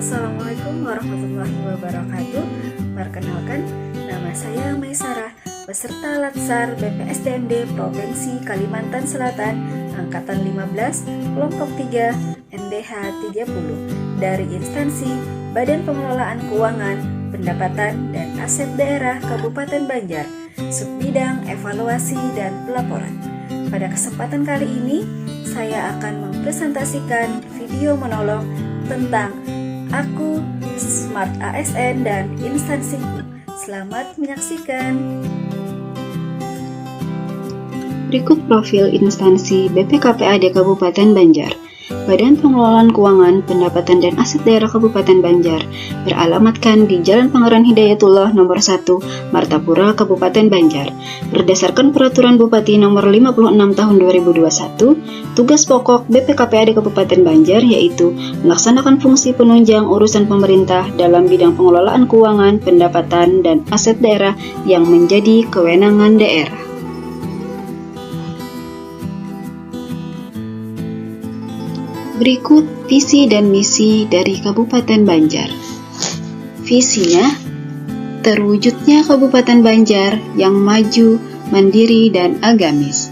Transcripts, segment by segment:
Assalamualaikum warahmatullahi wabarakatuh. Perkenalkan, nama saya Maisarah, peserta Latsar BPSDMD Provinsi Kalimantan Selatan Angkatan 15, Kelompok 3, MDH 30 dari instansi Badan Pengelolaan Keuangan, Pendapatan dan Aset Daerah Kabupaten Banjar, Subbidang Evaluasi dan Pelaporan. Pada kesempatan kali ini, saya akan mempresentasikan video monolog tentang Aku, Smart ASN, dan instansiku. Selamat menyaksikan. Berikut profil instansi BPKPAD Kabupaten Banjar. Badan Pengelolaan Keuangan, Pendapatan dan Aset Daerah Kabupaten Banjar beralamatkan di Jalan Pangeran Hidayatullah nomor 1, Martapura, Kabupaten Banjar. Berdasarkan Peraturan Bupati nomor 56 tahun 2021, tugas pokok BPKPAD Kabupaten Banjar yaitu melaksanakan fungsi penunjang urusan pemerintah dalam bidang pengelolaan keuangan, pendapatan, dan aset daerah yang menjadi kewenangan daerah. Berikut visi dan misi dari Kabupaten Banjar. Visinya, terwujudnya Kabupaten Banjar yang maju, mandiri, dan agamis.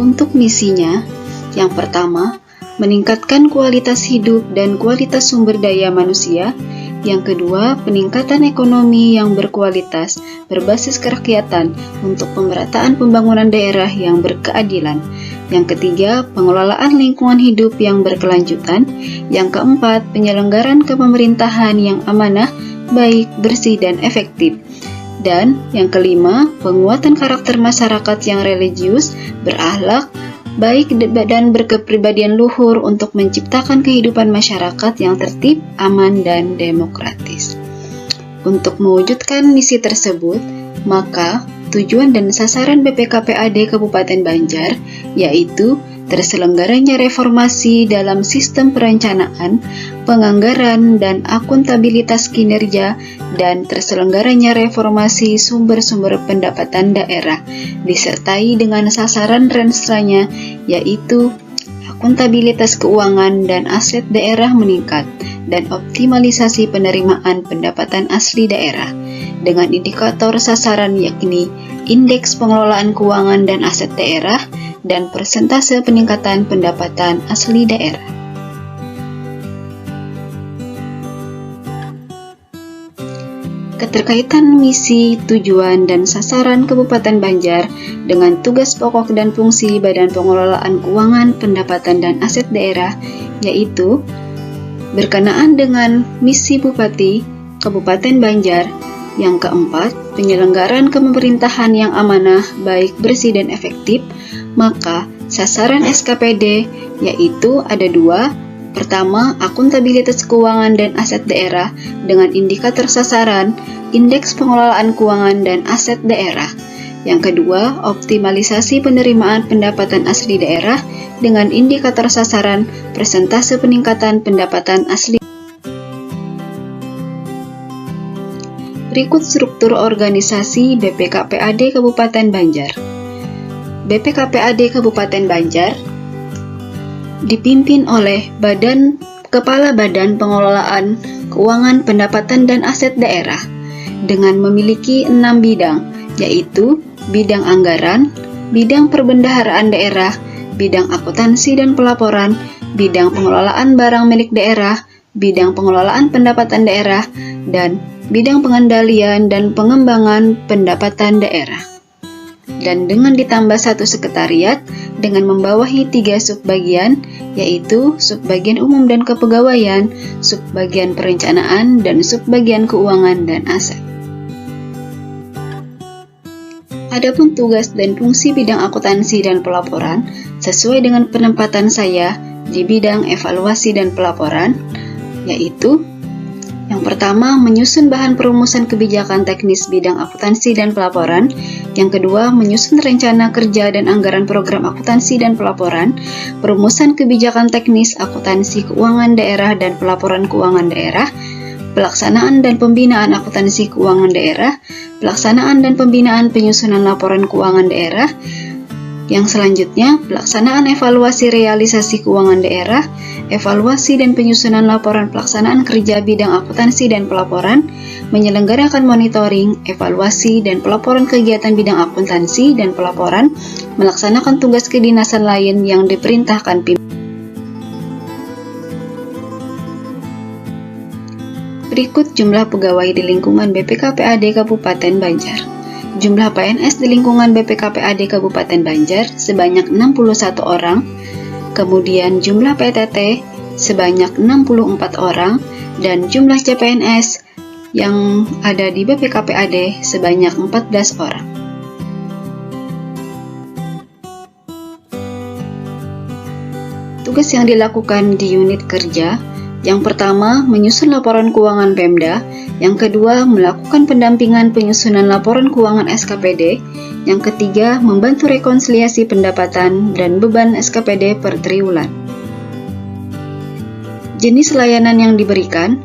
Untuk misinya, yang pertama, meningkatkan kualitas hidup dan kualitas sumber daya manusia. Yang kedua, peningkatan ekonomi yang berkualitas berbasis kerakyatan untuk pemerataan pembangunan daerah yang berkeadilan. Yang ketiga, pengelolaan lingkungan hidup yang berkelanjutan. Yang keempat, penyelenggaraan kepemerintahan yang amanah, baik, bersih, dan efektif. Dan yang kelima, penguatan karakter masyarakat yang religius, berakhlak, baik dan berkepribadian luhur untuk menciptakan kehidupan masyarakat yang tertib, aman, dan demokratis. Untuk mewujudkan misi tersebut, maka tujuan dan sasaran BPKPAD Kabupaten Banjar yaitu terselenggaranya reformasi dalam sistem perencanaan, penganggaran, dan akuntabilitas kinerja, dan terselenggaranya reformasi sumber-sumber pendapatan daerah, disertai dengan sasaran rensanya, yaitu akuntabilitas keuangan dan aset daerah meningkat, dan optimalisasi penerimaan pendapatan asli daerah, dengan indikator sasaran yakni indeks pengelolaan keuangan dan aset daerah, dan persentase peningkatan pendapatan asli daerah. Keterkaitan misi, tujuan, dan sasaran Kabupaten Banjar dengan tugas pokok dan fungsi Badan Pengelolaan Keuangan, Pendapatan, dan Aset Daerah yaitu berkenaan dengan misi Bupati Kabupaten Banjar. Yang keempat, penyelenggaraan kepemerintahan yang amanah, baik, bersih, dan efektif. Maka sasaran SKPD yaitu ada dua. Pertama, akuntabilitas keuangan dan aset daerah dengan indikator sasaran, indeks pengelolaan keuangan dan aset daerah. Yang kedua, optimalisasi penerimaan pendapatan asli daerah dengan indikator sasaran, persentase peningkatan pendapatan asli. Berikut struktur organisasi BPKPAD Kabupaten Banjar. BPKPAD Kabupaten Banjar dipimpin oleh Kepala Badan Pengelolaan Keuangan, Pendapatan, dan Aset Daerah dengan memiliki 6 bidang, yaitu bidang anggaran, bidang perbendaharaan daerah, bidang akuntansi dan pelaporan, bidang pengelolaan barang milik daerah, bidang pengelolaan pendapatan daerah, dan bidang pengendalian dan pengembangan pendapatan daerah. Dan dengan ditambah 1 sekretariat dengan membawahi 3 subbagian, yaitu subbagian umum dan kepegawaian, subbagian perencanaan, dan subbagian keuangan dan aset. Adapun tugas dan fungsi bidang akuntansi dan pelaporan sesuai dengan penempatan saya di bidang evaluasi dan pelaporan, yaitu yang pertama, menyusun bahan perumusan kebijakan teknis bidang akuntansi dan pelaporan. Yang kedua, menyusun rencana kerja dan anggaran program akuntansi dan pelaporan, perumusan kebijakan teknis akuntansi keuangan daerah dan pelaporan keuangan daerah, pelaksanaan dan pembinaan akuntansi keuangan daerah, pelaksanaan dan pembinaan penyusunan laporan keuangan daerah. Yang selanjutnya, pelaksanaan evaluasi realisasi keuangan daerah, evaluasi dan penyusunan laporan pelaksanaan kerja bidang akuntansi dan pelaporan, menyelenggarakan monitoring, evaluasi, dan pelaporan kegiatan bidang akuntansi dan pelaporan, melaksanakan tugas kedinasan lain yang diperintahkan pimpinan. Berikut jumlah pegawai di lingkungan BPKPAD Kabupaten Banjar. Jumlah PNS di lingkungan BPKPAD Kabupaten Banjar sebanyak 61 orang, kemudian jumlah PTT sebanyak 64 orang, dan jumlah CPNS yang ada di BPKPAD sebanyak 14 orang. Tugas yang dilakukan di unit kerja: yang pertama, menyusun laporan keuangan Pemda. Yang kedua, melakukan pendampingan penyusunan laporan keuangan SKPD. Yang ketiga, membantu rekonsiliasi pendapatan dan beban SKPD per triwulan. Jenis layanan yang diberikan: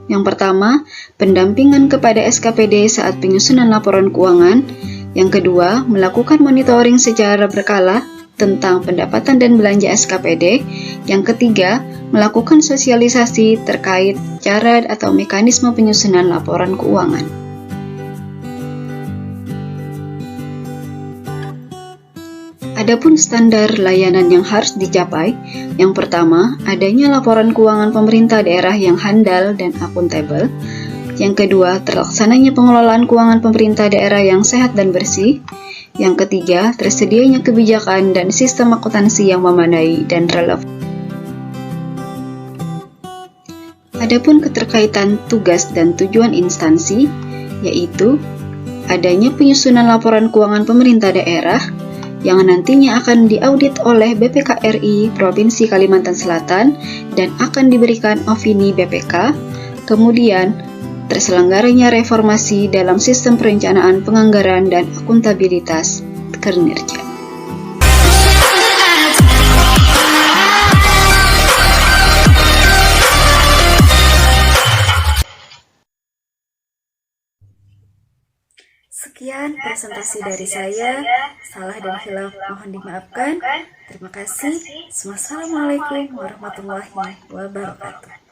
yang pertama, pendampingan kepada SKPD saat penyusunan laporan keuangan. Yang kedua, melakukan monitoring secara berkala tentang pendapatan dan belanja SKPD. Yang ketiga, melakukan sosialisasi terkait cara atau mekanisme penyusunan laporan keuangan. Adapun standar layanan yang harus dicapai: yang pertama, adanya laporan keuangan pemerintah daerah yang handal dan akuntabel. Yang kedua, terlaksananya pengelolaan keuangan pemerintah daerah yang sehat dan bersih. Yang ketiga, tersedianya kebijakan dan sistem akuntansi yang memadai dan relevan. Adapun keterkaitan tugas dan tujuan instansi, yaitu adanya penyusunan laporan keuangan pemerintah daerah yang nantinya akan diaudit oleh BPK RI Provinsi Kalimantan Selatan dan akan diberikan opini BPK. Kemudian, terselenggaranya reformasi dalam sistem perencanaan penganggaran dan akuntabilitas kinerja. Sekian presentasi dari saya. Salah dan hilaf mohon dimaafkan. Terima kasih. Wassalamualaikum warahmatullahi wabarakatuh.